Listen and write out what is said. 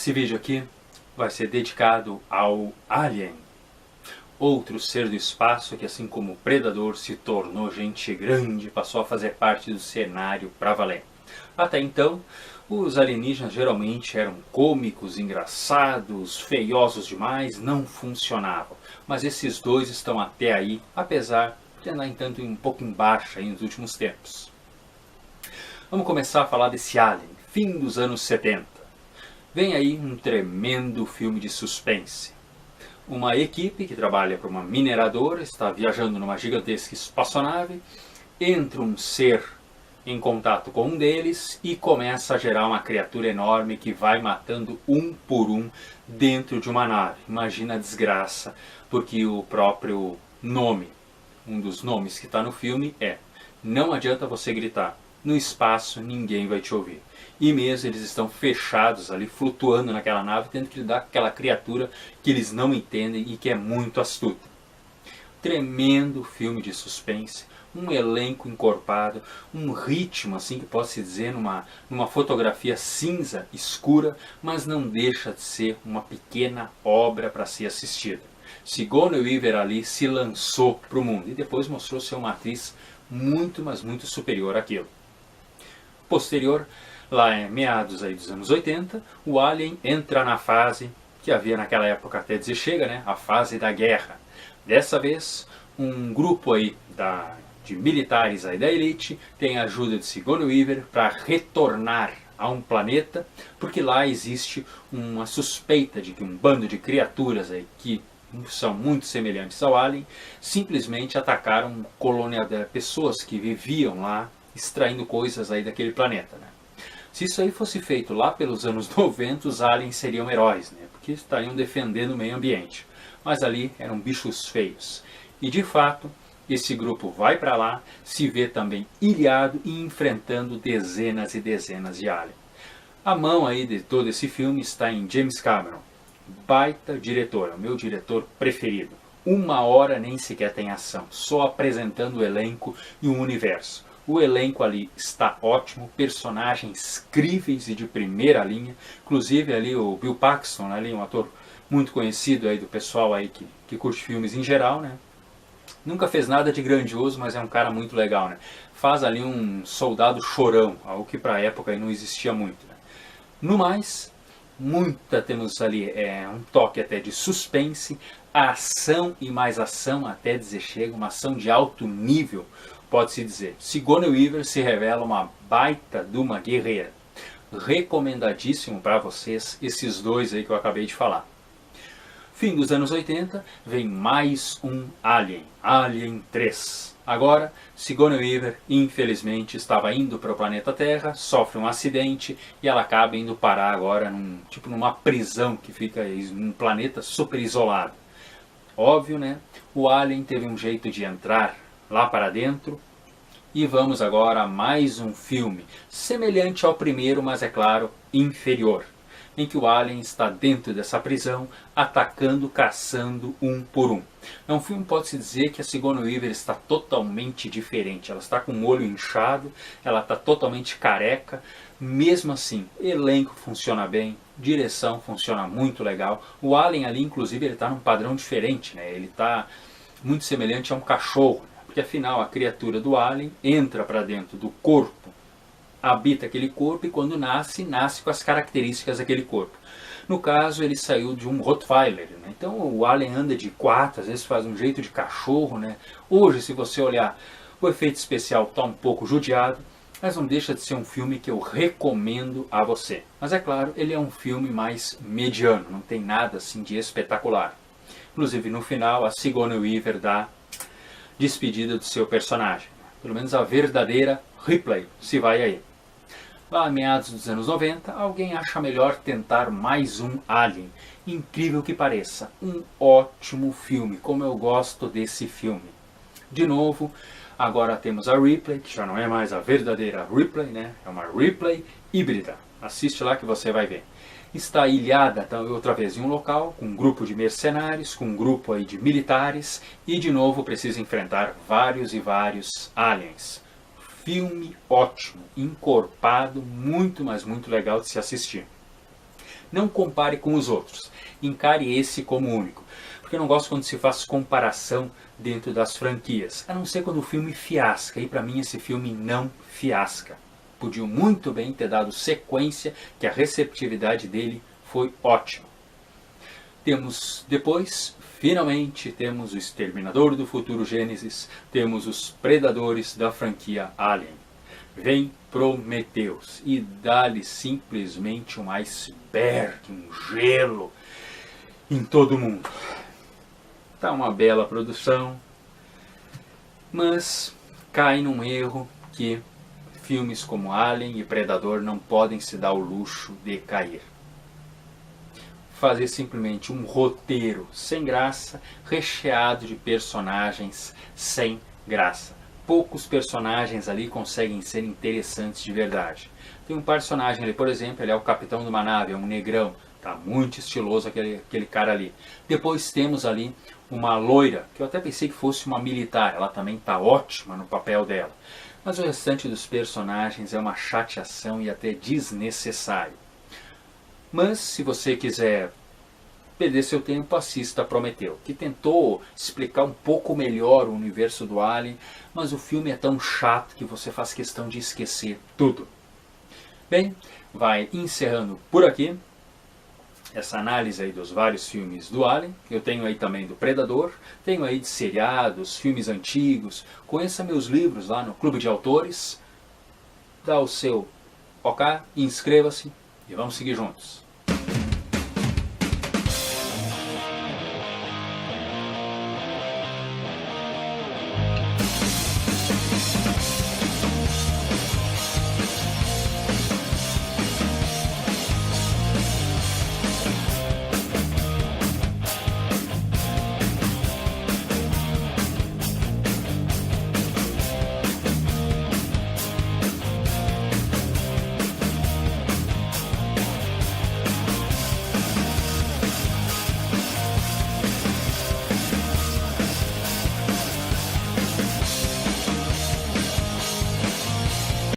Esse vídeo aqui vai ser dedicado ao Alien, outro ser do espaço que, assim como o Predador, se tornou gente grande e passou a fazer parte do cenário pra valer. Até então, os alienígenas geralmente eram cômicos, engraçados, feiosos demais, não funcionavam. Mas esses dois estão até aí, apesar de andar entanto um pouco em baixa aí nos últimos tempos. Vamos começar a falar desse Alien, fim dos anos 70. Vem aí um tremendo filme de suspense. Uma equipe que trabalha para uma mineradora está viajando numa gigantesca espaçonave, entra um ser em contato com um deles e começa a gerar uma criatura enorme que vai matando um por um dentro de uma nave. Imagina a desgraça, porque o próprio nome, um dos nomes que está no filme é: não adianta você gritar, no espaço ninguém vai te ouvir. E mesmo eles estão fechados ali, flutuando naquela nave, tendo que lidar com aquela criatura que eles não entendem e que é muito astuta. Tremendo filme de suspense, um elenco encorpado, um ritmo, assim que posso dizer, numa fotografia cinza, escura, mas não deixa de ser uma pequena obra para ser assistida. Sigourney Weaver ali se lançou para o mundo e depois mostrou ser uma atriz muito, mas muito superior àquilo. Posterior, lá em meados aí dos anos 80, o Alien entra na fase que havia naquela época até dizer chega, né? A fase da guerra. Dessa vez, um grupo aí de militares aí da elite tem a ajuda de Sigourney Weaver para retornar a um planeta, porque lá existe uma suspeita de que um bando de criaturas aí que são muito semelhantes ao Alien simplesmente atacaram uma colônia de pessoas que viviam lá extraindo coisas aí daquele planeta, né? Se isso aí fosse feito lá pelos anos 90, os aliens seriam heróis, né? Porque estariam defendendo o meio ambiente. Mas ali eram bichos feios. E de fato, esse grupo vai para lá, se vê também ilhado e enfrentando dezenas e dezenas de aliens. A mão aí de todo esse filme está em James Cameron. Baita diretor, é o meu diretor preferido. 1 hora nem sequer tem ação, só apresentando o elenco e o universo. O elenco ali está ótimo, personagens críveis e de primeira linha. Inclusive ali o Bill Paxton, ali, um ator muito conhecido aí do pessoal aí que curte filmes em geral, né? Nunca fez nada de grandioso, mas é um cara muito legal, né? Faz ali um soldado chorão, algo que para a época aí não existia muito, né? No mais, temos ali um toque até de suspense, ação e mais ação até dizer chega, uma ação de alto nível, pode-se dizer. Sigourney Weaver se revela uma baita de uma guerreira. Recomendadíssimo para vocês esses dois aí que eu acabei de falar. Fim dos anos 80, vem mais um Alien, Alien 3. Agora, Sigourney Weaver, infelizmente, estava indo para o planeta Terra, sofre um acidente e ela acaba indo parar agora numa prisão que fica num planeta super isolado. Óbvio, né? O Alien teve um jeito de entrar lá para dentro. E vamos agora a mais um filme, semelhante ao primeiro, mas é claro, inferior, em que o Alien está dentro dessa prisão, atacando, caçando um por um. É um filme, pode-se dizer, que a Sigourney Weaver está totalmente diferente. Ela está com o olho inchado, ela está totalmente careca. Mesmo assim, elenco funciona bem, direção funciona muito legal. O Alien ali, inclusive, ele está num padrão diferente, né? Ele está muito semelhante a um cachorro, né? Porque afinal a criatura do Alien entra para dentro do corpo, habita aquele corpo e quando nasce com as características daquele corpo. No caso, ele saiu de um Rottweiler, né? Então o Alien anda de 4, às vezes faz um jeito de cachorro, né? Hoje, se você olhar, o efeito especial está um pouco judiado, mas não deixa de ser um filme que eu recomendo a você. Mas é claro, ele é um filme mais mediano, não tem nada assim de espetacular. Inclusive no final, a Sigourney Weaver dá despedida do seu personagem. Pelo menos a verdadeira Ripley se vai aí. Lá a meados dos anos 90, alguém acha melhor tentar mais um Alien. Incrível que pareça, um ótimo filme, como eu gosto desse filme. De novo, agora temos a Ripley, que já não é mais a verdadeira Ripley, né? É uma Ripley híbrida. Assiste lá que você vai ver. Está ilhada outra vez em um local, com um grupo de mercenários, com um grupo aí de militares, e de novo precisa enfrentar vários e vários aliens. Filme ótimo, encorpado, muito, mas muito legal de se assistir. Não compare com os outros. Encare esse como único. Porque eu não gosto quando se faz comparação dentro das franquias. A não ser quando o filme fiasca. E para mim esse filme não fiasca. Podiam muito bem ter dado sequência, que a receptividade dele foi ótima. Temos depois, finalmente, temos o Exterminador do Futuro Gênesis, temos os Predadores da franquia Alien. Vem Prometheus e dá-lhe simplesmente um iceberg, um gelo em todo mundo. Tá uma bela produção, mas cai num erro que filmes como Alien e Predador não podem se dar o luxo de cair. Fazer simplesmente um roteiro sem graça, recheado de personagens sem graça. Poucos personagens ali conseguem ser interessantes de verdade. Tem um personagem ali, por exemplo, ele é o capitão de uma nave, é um negrão. Tá muito estiloso aquele cara ali. Depois temos ali uma loira, que eu até pensei que fosse uma militar. Ela também tá ótima no papel dela. Mas o restante dos personagens é uma chateação e até desnecessário. Mas se você quiser perder seu tempo, assista a Prometeu, que tentou explicar um pouco melhor o universo do Alien, mas o filme é tão chato que você faz questão de esquecer tudo. Bem, vai encerrando por aqui essa análise aí dos vários filmes do Alien. Eu tenho aí também do Predador, tenho aí de seriados, filmes antigos. Conheça meus livros lá no Clube de Autores. Dá o seu OK, inscreva-se e vamos seguir juntos.